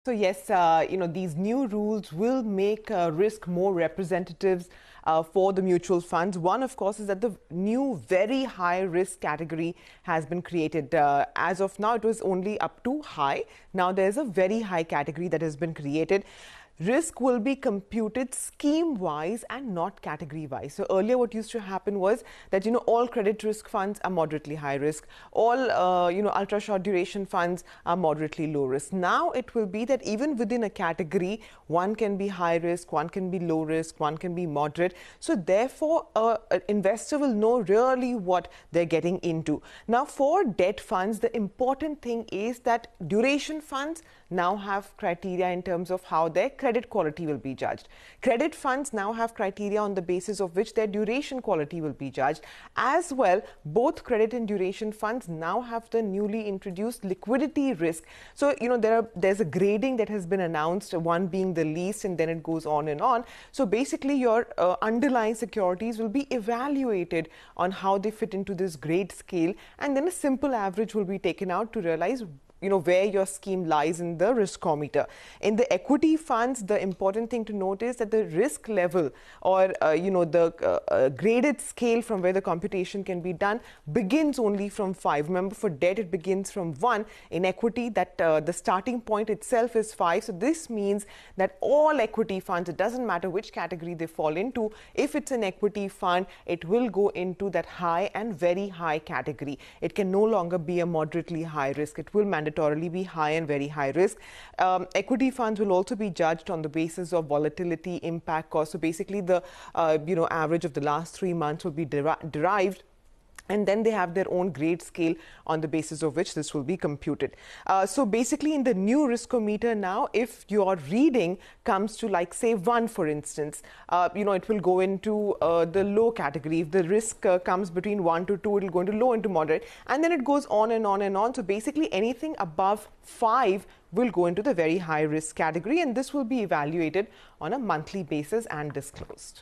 So yes, these new rules will make risk more representatives for the mutual funds. One, of course, is that the new very high risk category has been created. As of now, it was only up to high. Now there's a very high category that has been created. Risk will be computed scheme-wise and not category-wise. So earlier what used to happen was that, all credit risk funds are moderately high risk. All, ultra-short duration funds are moderately low risk. Now it will be that even within a category, one can be high risk, one can be low risk, one can be moderate. So therefore, an investor will know really what they're getting into. Now for debt funds, the important thing is that duration funds now have criteria in terms of how their credit quality will be judged. Credit funds now have criteria on the basis of which their duration quality will be judged. As well, both credit and duration funds now have the newly introduced liquidity risk. So, there's a grading that has been announced, one being the least, and then it goes on and on. So basically, your underlying securities will be evaluated on how they fit into this grade scale, and then a simple average will be taken out to realize where your scheme lies in the riskometer. In the equity funds, the important thing to note is that the risk level or, the graded scale from where the computation can be done begins only from 5. Remember, for debt, it begins from 1. In equity, that the starting point itself is 5. So this means that all equity funds, it doesn't matter which category they fall into, if it's an equity fund, it will go into that high and very high category. It can no longer be a moderately high risk. It will mandatorily be high and very high risk. Equity funds will also be judged on the basis of volatility, impact, cost. So basically, the average of the last 3 months will be derived. And then they have their own grade scale on the basis of which this will be computed. So basically, in the new riskometer now, if your reading comes to, like, say 1, for instance, it will go into the low category. If the risk comes between 1 to 2, it will go into low into moderate. And then it goes on and on and on. So basically, anything above 5 will go into the very high risk category. And this will be evaluated on a monthly basis and disclosed.